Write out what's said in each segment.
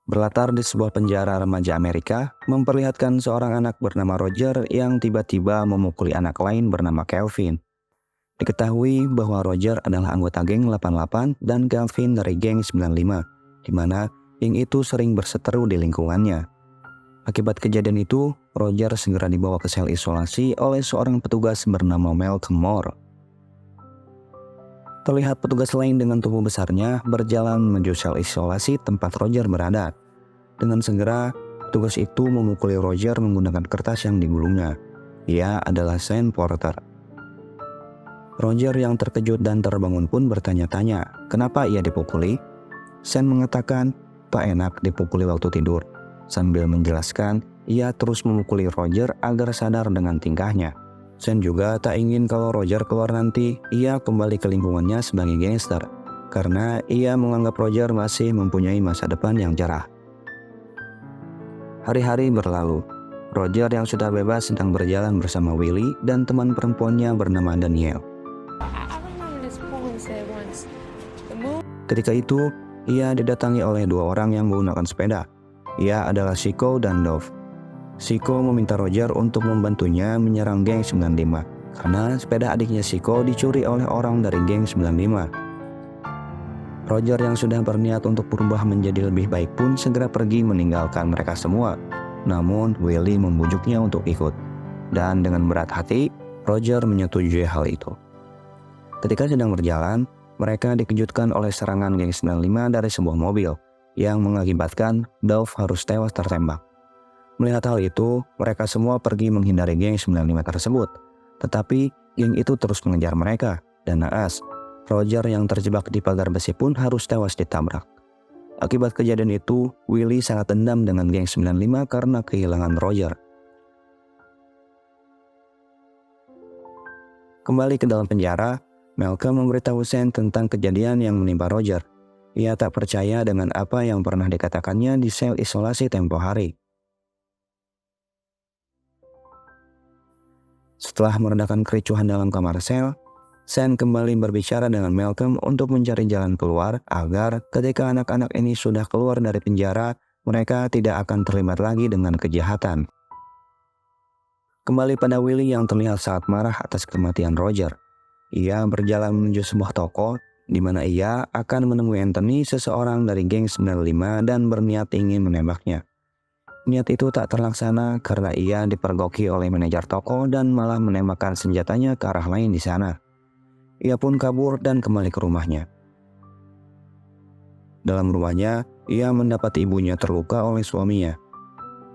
Berlatar di sebuah penjara remaja Amerika, memperlihatkan seorang anak bernama Roger yang tiba-tiba memukuli anak lain bernama Kelvin. Diketahui bahwa Roger adalah anggota geng 88 dan Kelvin dari geng 95, di mana geng itu sering berseteru di lingkungannya. Akibat kejadian itu, Roger segera dibawa ke sel isolasi oleh seorang petugas bernama Malcolm Moore. Terlihat petugas lain dengan tubuh besarnya berjalan menuju sel isolasi tempat Roger berada. Dengan segera, petugas itu memukuli Roger menggunakan kertas yang digulungnya. Ia adalah Sean Porter. Roger yang terkejut dan terbangun pun bertanya-tanya, kenapa ia dipukuli? Sean mengatakan, tak enak dipukuli waktu tidur. Sambil menjelaskan, ia terus memukuli Roger agar sadar dengan tingkahnya. Sean juga tak ingin kalau Roger keluar nanti, ia kembali ke lingkungannya sebagai gangster, karena ia menganggap Roger masih mempunyai masa depan yang cerah. Hari-hari berlalu. Roger yang sudah bebas sedang berjalan bersama Willie dan teman perempuannya bernama Danielle. Ketika itu, ia didatangi oleh dua orang yang menggunakan sepeda. Ia adalah Chico dan Dove. Chico meminta Roger untuk membantunya menyerang geng 95 karena sepeda adiknya Chico dicuri oleh orang dari geng 95. Roger yang sudah berniat untuk berubah menjadi lebih baik pun segera pergi meninggalkan mereka semua. Namun Willie membujuknya untuk ikut. Dan dengan berat hati, Roger menyetujui hal itu. Ketika sedang berjalan, mereka dikejutkan oleh serangan geng 95 dari sebuah mobil yang mengakibatkan Dove harus tewas tertembak. Melihat hal itu, mereka semua pergi menghindari geng 95 tersebut. Tetapi geng itu terus mengejar mereka, dan naas, Roger yang terjebak di pagar besi pun harus tewas ditabrak. Akibat kejadian itu, Willie sangat dendam dengan geng 95 karena kehilangan Roger. Kembali ke dalam penjara, Malcolm memberitahu Sean tentang kejadian yang menimpa Roger. Ia tak percaya dengan apa yang pernah dikatakannya di sel isolasi tempo hari. Setelah meredakan kericuhan dalam kamar sel, Sean kembali berbicara dengan Malcolm untuk mencari jalan keluar agar ketika anak-anak ini sudah keluar dari penjara, mereka tidak akan terlibat lagi dengan kejahatan. Kembali pada Willie yang terlihat sangat marah atas kematian Roger. Ia berjalan menuju sebuah toko di mana ia akan menemui Anthony, seseorang dari geng 95 dan berniat ingin menembaknya. Niat itu tak terlaksana karena ia dipergoki oleh manajer toko dan malah menembakkan senjatanya ke arah lain di sana. Ia pun kabur dan kembali ke rumahnya. Dalam rumahnya, ia mendapati ibunya terluka oleh suaminya.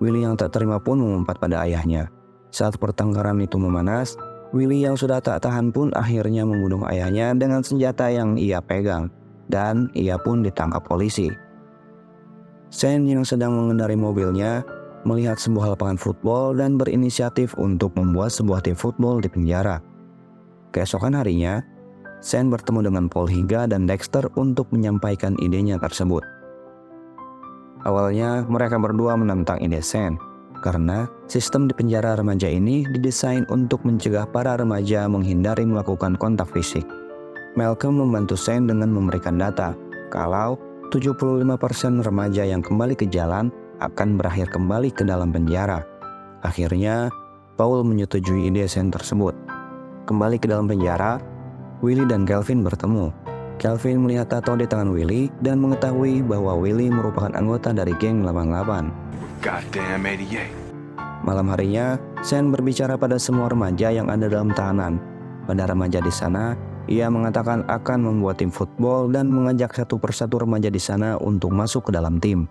Willie yang tak terima pun mengumpat pada ayahnya. Saat pertengkaran itu memanas, Willie yang sudah tak tahan pun akhirnya membunuh ayahnya dengan senjata yang ia pegang, dan ia pun ditangkap polisi. Sean yang sedang mengendarai mobilnya melihat sebuah lapangan football dan berinisiatif untuk membuat sebuah tim football di penjara. Keesokan harinya, Sean bertemu dengan Paul Higa dan Dexter untuk menyampaikan idenya tersebut. Awalnya mereka berdua menentang ide Sean, karena sistem di penjara remaja ini didesain untuk mencegah para remaja menghindari melakukan kontak fisik. Malcolm membantu Sean dengan memberikan data kalau 75% remaja yang kembali ke jalan akan berakhir kembali ke dalam penjara. Akhirnya, Paul menyetujui ide Sean tersebut. Kembali ke dalam penjara, Willie dan Kelvin bertemu. Kelvin melihat tato di tangan Willie dan mengetahui bahwa Willie merupakan anggota dari geng 88. Goddamn 88. Malam harinya, Sean berbicara pada semua remaja yang ada dalam tahanan. Pada remaja di sana, ia mengatakan akan membuat tim football dan mengajak satu persatu remaja di sana untuk masuk ke dalam tim.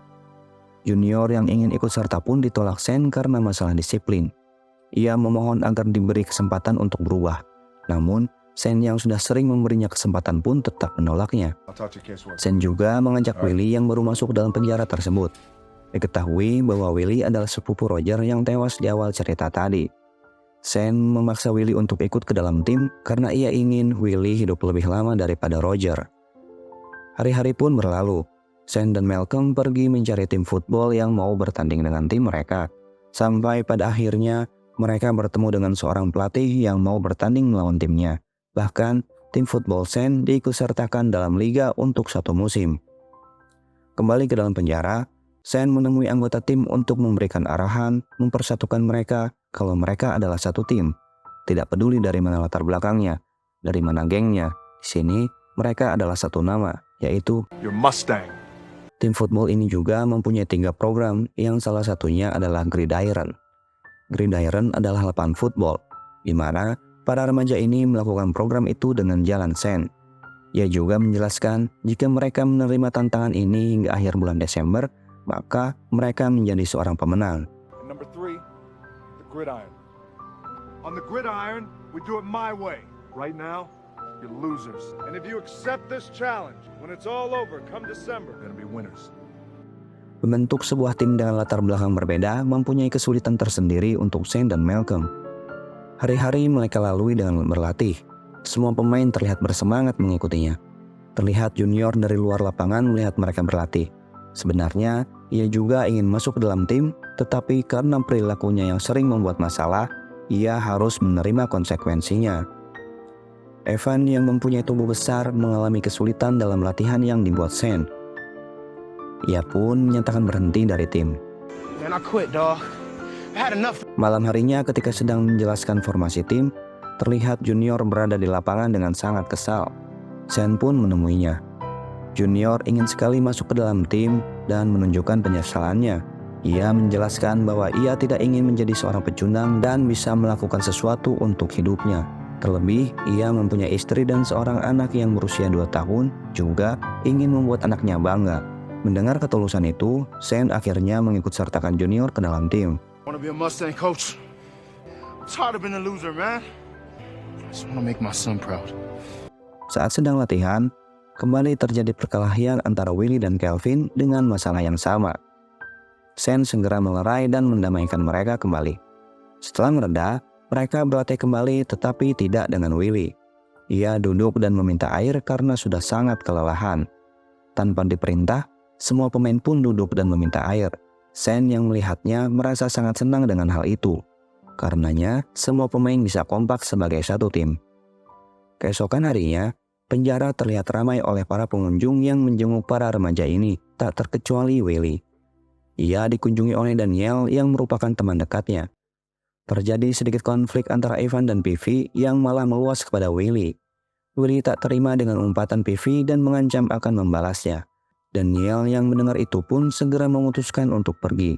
Junior yang ingin ikut serta pun ditolak Sean karena masalah disiplin. Ia memohon agar diberi kesempatan untuk berubah. Namun, Sean yang sudah sering memberinya kesempatan pun tetap menolaknya. Sean juga mengajak Willie yang baru masuk dalam penjara tersebut. Diketahui bahwa Willie adalah sepupu Roger yang tewas di awal cerita tadi. Sean memaksa Willie untuk ikut ke dalam tim karena ia ingin Willie hidup lebih lama daripada Roger. Hari-hari pun berlalu. Sean dan Malcolm pergi mencari tim football yang mau bertanding dengan tim mereka. Sampai pada akhirnya mereka bertemu dengan seorang pelatih yang mau bertanding melawan timnya. Bahkan tim football Sean diikutsertakan dalam liga untuk satu musim. Kembali ke dalam penjara, Sen menemui anggota tim untuk memberikan arahan, mempersatukan mereka kalau mereka adalah satu tim. Tidak peduli dari mana latar belakangnya, dari mana gengnya. Di sini mereka adalah satu nama, yaitu Your Mustang. tim football ini juga mempunyai 3 program yang salah satunya adalah Gridiron. Gridiron adalah lapangan football, di mana para remaja ini melakukan program itu dengan jalan Sen. Ia juga menjelaskan jika mereka menerima tantangan ini hingga akhir bulan Desember, maka mereka menjadi seorang pemenang. And number 3, the gridiron. On the gridiron, we do it my way. Right now, you're losers. And if you accept this challenge, when it's all over, come December, you're gonna be winners. Membentuk sebuah tim dengan latar belakang berbeda mempunyai kesulitan tersendiri untuk Sen dan Malcolm. Hari-hari mereka lalui dengan berlatih. Semua pemain terlihat bersemangat mengikutinya. Terlihat junior dari luar lapangan melihat mereka berlatih. Sebenarnya, ia juga ingin masuk ke dalam tim, tetapi karena perilakunya yang sering membuat masalah, ia harus menerima konsekuensinya. Evan yang mempunyai tubuh besar mengalami kesulitan dalam latihan yang dibuat Sen. Ia pun menyatakan berhenti dari tim. Man, I quit, dog. I had enough. Malam harinya ketika sedang menjelaskan formasi tim, terlihat Junior berada di lapangan dengan sangat kesal. Sen pun menemuinya. Junior ingin sekali masuk ke dalam tim dan menunjukkan penyesalannya. Ia menjelaskan bahwa ia tidak ingin menjadi seorang pecundang dan bisa melakukan sesuatu untuk hidupnya. Terlebih, ia mempunyai istri dan seorang anak yang berusia 2 tahun, juga ingin membuat anaknya bangga. Mendengar ketulusan itu, Sen akhirnya mengikut sertakan Junior ke dalam tim. I wanna be a Mustang coach. I'm tired of being a loser, man. I just wanna make my son proud. Saat sedang latihan, kembali terjadi perkelahian antara Willy dan Kelvin dengan masalah yang sama. Sen segera melerai dan mendamaikan mereka kembali. Setelah mereda, mereka berlatih kembali tetapi tidak dengan Willy. Ia duduk dan meminta air karena sudah sangat kelelahan. Tanpa diperintah, semua pemain pun duduk dan meminta air. Sen yang melihatnya merasa sangat senang dengan hal itu. Karenanya, semua pemain bisa kompak sebagai satu tim. Keesokan harinya, penjara terlihat ramai oleh para pengunjung yang menjenguk para remaja ini, tak terkecuali Willy. Ia dikunjungi oleh Daniel yang merupakan teman dekatnya. Terjadi sedikit konflik antara Evan dan Pivi yang malah meluas kepada Willy. Willy tak terima dengan umpatan Pivi dan mengancam akan membalasnya. Daniel yang mendengar itu pun segera memutuskan untuk pergi,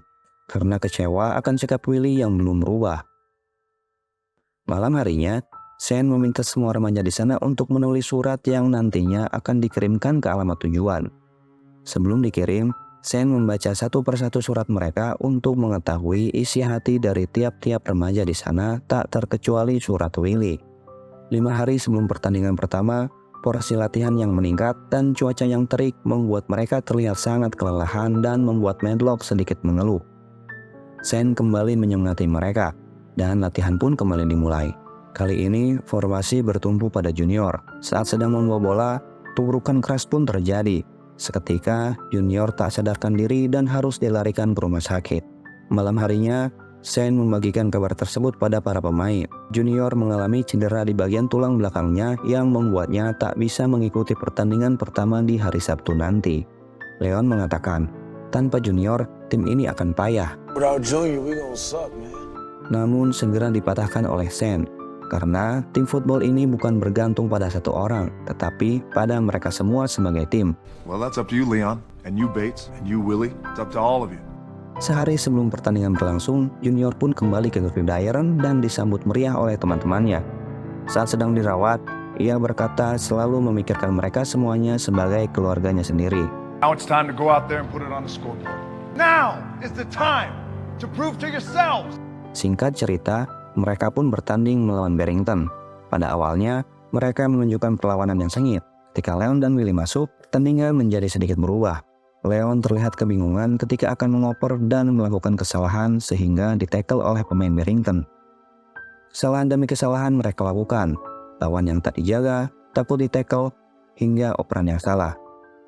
karena kecewa akan sikap Willy yang belum berubah. Malam harinya, Sen meminta semua remaja di sana untuk menulis surat yang nantinya akan dikirimkan ke alamat tujuan. Sebelum dikirim, Sen membaca satu persatu surat mereka untuk mengetahui isi hati dari tiap-tiap remaja di sana, tak terkecuali surat Willy. 5 hari sebelum pertandingan pertama, porsi latihan yang meningkat dan cuaca yang terik membuat mereka terlihat sangat kelelahan dan membuat Medlock sedikit mengeluh. Sen kembali menyemangati mereka, dan latihan pun kembali dimulai. Kali ini, formasi bertumpu pada Junior. Saat sedang membawa bola, tuburukan keras pun terjadi. Seketika, Junior tak sadarkan diri dan harus dilarikan ke rumah sakit. Malam harinya, Sen membagikan kabar tersebut pada para pemain. Junior mengalami cedera di bagian tulang belakangnya yang membuatnya tak bisa mengikuti pertandingan pertama di hari Sabtu nanti. Leon mengatakan, tanpa Junior, tim ini akan payah. Without Junior, we gonna suck, man. Namun segera dipatahkan oleh Sen. Karena tim football ini bukan bergantung pada satu orang, tetapi pada mereka semua sebagai tim. Well, that's up to you, Leon, and you, Bates, and you, Willie. It's up to all of you. Sehari sebelum pertandingan berlangsung, Junior pun kembali ke Gridiron dan disambut meriah oleh teman-temannya. Saat sedang dirawat, ia berkata selalu memikirkan mereka semuanya sebagai keluarganya sendiri. Now it's time to go out there and put it on the scoreboard. Now is the time to prove to yourselves. Singkat cerita, mereka pun bertanding melawan Barrington. Pada awalnya, mereka menunjukkan perlawanan yang sengit. Ketika Leon dan Willy masuk, pertandingan menjadi sedikit berubah. Leon terlihat kebingungan ketika akan mengoper dan melakukan kesalahan sehingga ditackle oleh pemain Barrington. Kesalahan demi kesalahan mereka lakukan. Lawan yang tak dijaga, takut ditackle, hingga operan yang salah.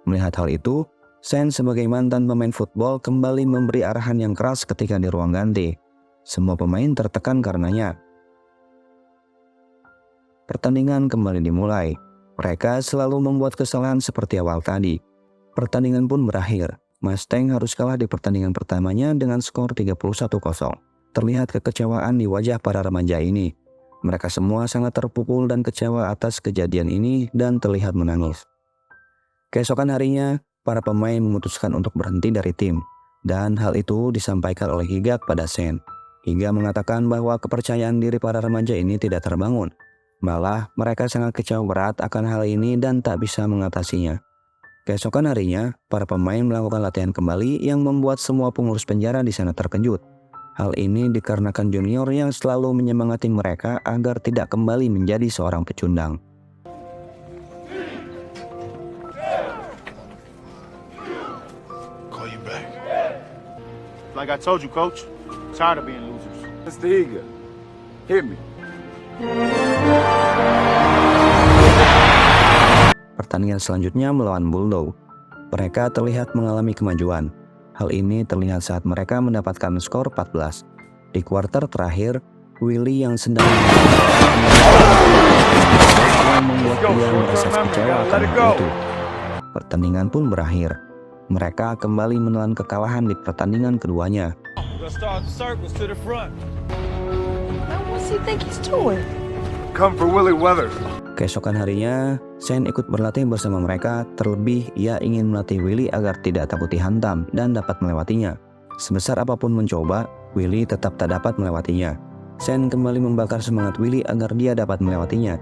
Melihat hal itu, Sen sebagai mantan pemain football kembali memberi arahan yang keras ketika di ruang ganti. Semua pemain tertekan karenanya. Pertandingan kembali dimulai. Mereka selalu membuat kesalahan seperti awal tadi. Pertandingan pun berakhir. Mustang harus kalah di pertandingan pertamanya dengan skor 31-0. Terlihat kekecewaan di wajah para remaja ini. Mereka semua sangat terpukul dan kecewa atas kejadian ini dan terlihat menangis. Keesokan harinya, para pemain memutuskan untuk berhenti dari tim. Dan hal itu disampaikan oleh Higa kepada Sen. Higa mengatakan bahwa kepercayaan diri para remaja ini tidak terbangun. Malah, mereka sangat kecewa berat akan hal ini dan tak bisa mengatasinya. Keesokan harinya, para pemain melakukan latihan kembali yang membuat semua pengurus penjara di sana terkejut. Hal ini dikarenakan junior yang selalu menyemangati mereka agar tidak kembali menjadi seorang pecundang. Call you back. Like I told you, coach, tired of being losers. Mr. Higa, hit me. Pertandingan selanjutnya melawan Bulldog. Mereka terlihat mengalami kemajuan. Hal ini terlihat saat mereka mendapatkan skor 14. Di kuarter terakhir, Willy yang sedang yang membuat dia merasa kecewa akan hal itu. Pertandingan pun berakhir. Mereka kembali menelan kekalahan di pertandingan keduanya. Now, what's he think he's doing? Come for Willie Weathers. Keesokan harinya, Sen ikut berlatih bersama mereka, terlebih ia ingin melatih Willy agar tidak takut dihantam dan dapat melewatinya. Sebesar apapun mencoba, Willy tetap tak dapat melewatinya. Sen kembali membakar semangat Willy agar dia dapat melewatinya.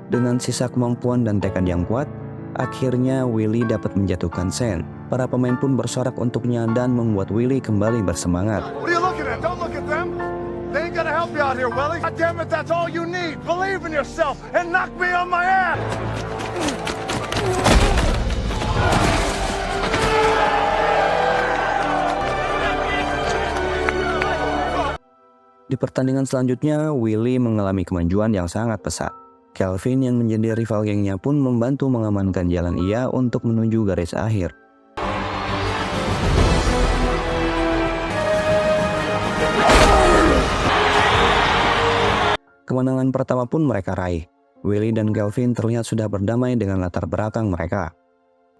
Dengan sisa kemampuan dan tekad yang kuat, akhirnya Willy dapat menjatuhkan Sen. Para pemain pun bersorak untuknya dan membuat Willy kembali bersemangat. What are you looking at? Don't look at them. They ain't gonna help you out here, Willie. God damn it, that's all you need. Believe in yourself and knock me on my ass. Di pertandingan selanjutnya, Willy mengalami kemajuan yang sangat pesat. Kelvin yang menjadi rival gengnya pun membantu mengamankan jalan ia untuk menuju garis akhir. Kemenangan pertama pun mereka raih. Willy dan Kelvin terlihat sudah berdamai dengan latar belakang mereka.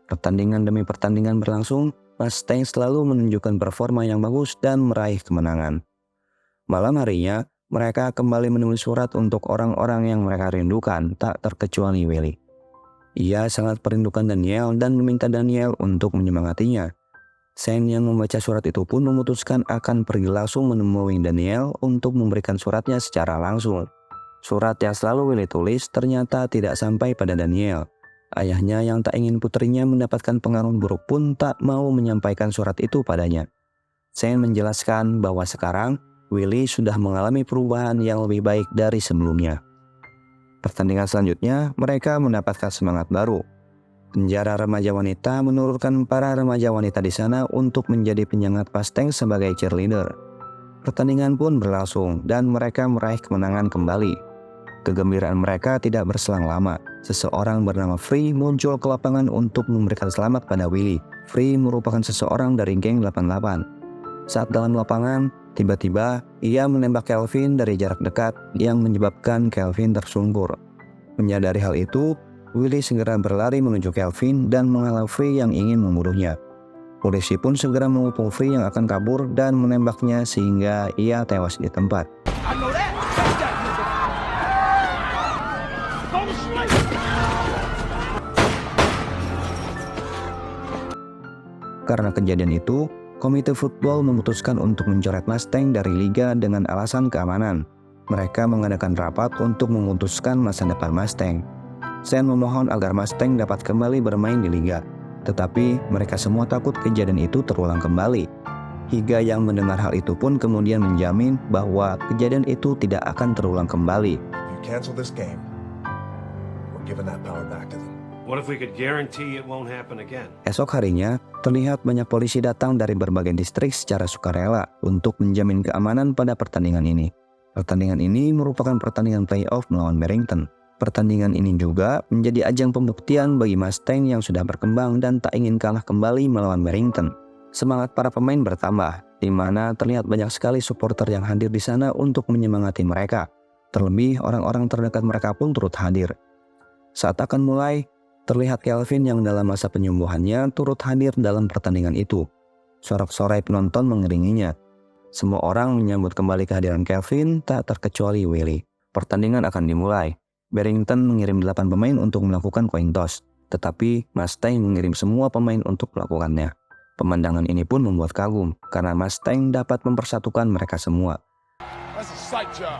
Pertandingan demi pertandingan berlangsung, Mustang selalu menunjukkan performa yang bagus dan meraih kemenangan. Malam harinya, mereka kembali menulis surat untuk orang-orang yang mereka rindukan, tak terkecuali Willy. Ia sangat merindukan Daniel dan meminta Daniel untuk menyemangatinya. Sen yang membaca surat itu pun memutuskan akan pergi langsung menemui Daniel untuk memberikan suratnya secara langsung. Surat yang selalu Willy tulis ternyata tidak sampai pada Daniel. Ayahnya yang tak ingin putrinya mendapatkan pengaruh buruk pun tak mau menyampaikan surat itu padanya. Sen menjelaskan bahwa sekarang Willy sudah mengalami perubahan yang lebih baik dari sebelumnya. Pertandingan selanjutnya, mereka mendapatkan semangat baru. Penjara remaja wanita menurunkan para remaja wanita di sana untuk menjadi penyemangat Mustang sebagai cheerleader. Pertandingan pun berlangsung dan mereka meraih kemenangan kembali. Kegembiraan mereka tidak berselang lama. Seseorang bernama Free muncul ke lapangan untuk memberikan selamat pada Willy. Free merupakan seseorang dari geng 88. Saat dalam lapangan, tiba-tiba ia menembak Kelvin dari jarak dekat yang menyebabkan Kelvin tersungkur. Menyadari hal itu, Willy segera berlari menuju Kelvin dan menghalau Free yang ingin membunuhnya. Polisi pun segera mengepung Free yang akan kabur dan menembaknya sehingga ia tewas di tempat. Karena kejadian itu, Komite Football memutuskan untuk mencoret Mustang dari liga dengan alasan keamanan. Mereka mengadakan rapat untuk memutuskan masa depan Mustang. Sen memohon agar Mustang dapat kembali bermain di liga, tetapi mereka semua takut kejadian itu terulang kembali. Higa yang mendengar hal itu pun kemudian menjamin bahwa kejadian itu tidak akan terulang kembali. You cancel this game, we're giving that power back to them. What if we could guarantee it won't happen again? Esok harinya, terlihat banyak polisi datang dari berbagai distrik secara sukarela untuk menjamin keamanan pada pertandingan ini. Pertandingan ini merupakan pertandingan playoff melawan Barrington. Pertandingan ini juga menjadi ajang pembuktian bagi Mustang yang sudah berkembang dan tak ingin kalah kembali melawan Barrington. Semangat para pemain bertambah, di mana terlihat banyak sekali supporter yang hadir di sana untuk menyemangati mereka. Terlebih orang-orang terdekat mereka pun turut hadir. Saat akan mulai, terlihat Kelvin yang dalam masa penyembuhannya turut hadir dalam pertandingan itu. Sorak-sorai penonton mengiringinya. Semua orang menyambut kembali kehadiran Kevin, tak terkecuali Willy. Pertandingan akan dimulai. Barrington mengirim 8 pemain untuk melakukan coin toss, tetapi Mustang mengirim semua pemain untuk melakukannya. Pemandangan ini pun membuat kagum, karena Mustang dapat mempersatukan mereka semua. That's a sight job.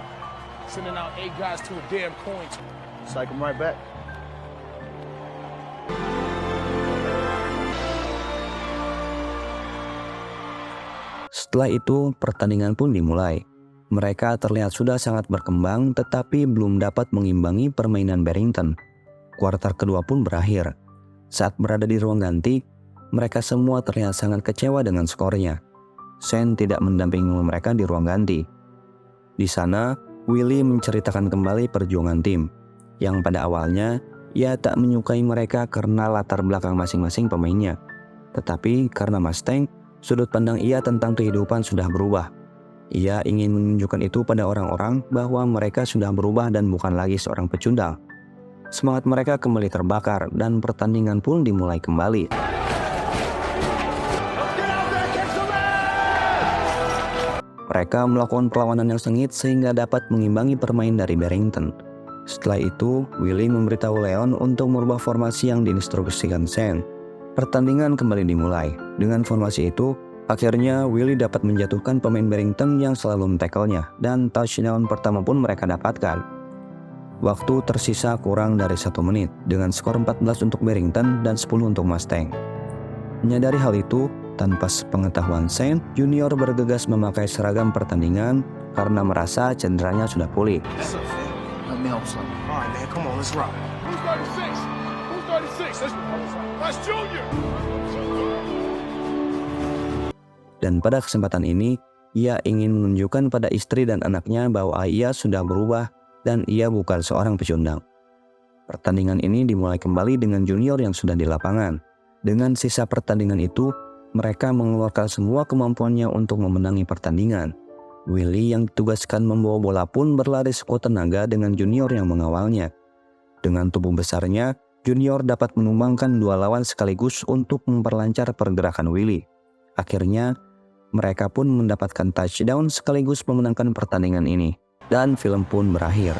Sending out 8 guys to a damn coin. Psych him right back. Setelah itu, pertandingan pun dimulai. Mereka terlihat sudah sangat berkembang, tetapi belum dapat mengimbangi permainan Barrington. Kuartal kedua pun berakhir. Saat berada di ruang ganti, mereka semua terlihat sangat kecewa dengan skornya. Shane tidak mendampingi mereka di ruang ganti. Di sana, Willy menceritakan kembali perjuangan tim, yang pada awalnya ia tak menyukai mereka karena latar belakang masing-masing pemainnya. Tetapi karena Mustang, sudut pandang ia tentang kehidupan sudah berubah. Ia ingin menunjukkan itu pada orang-orang bahwa mereka sudah berubah dan bukan lagi seorang pecundang. Semangat mereka kembali terbakar dan pertandingan pun dimulai kembali. Mereka melakukan perlawanan yang sengit sehingga dapat mengimbangi permain dari Barrington. Setelah itu, Willy memberitahu Leon untuk merubah formasi yang diinstruksikan Shane. Pertandingan kembali dimulai. Dengan formasi itu, akhirnya Willy dapat menjatuhkan pemain Barrington yang selalu men-tackle-nya, dan touchdown pertama pun mereka dapatkan. Waktu tersisa kurang dari 1 menit, dengan skor 14 untuk Barrington dan 10 untuk Mustang. Menyadari hal itu, tanpa sepengetahuan Shane, Junior bergegas memakai seragam pertandingan karena merasa cederanya sudah pulih. Let me help son. All right, man, come on, let's rock. Who's 36? Who's 36? That's Junior. Dan pada kesempatan ini, ia ingin menunjukkan pada istri dan anaknya bahwa ia sudah berubah dan ia bukan seorang pecundang. Pertandingan ini dimulai kembali dengan Junior yang sudah di lapangan. Dengan sisa pertandingan itu, mereka mengeluarkan semua kemampuannya untuk memenangi pertandingan. Willy yang ditugaskan membawa bola pun berlari sekuat tenaga dengan Junior yang mengawalnya. Dengan tubuh besarnya, Junior dapat menumbangkan 2 lawan sekaligus untuk memperlancar pergerakan Willy. Akhirnya, mereka pun mendapatkan touchdown sekaligus memenangkan pertandingan ini. Dan film pun berakhir.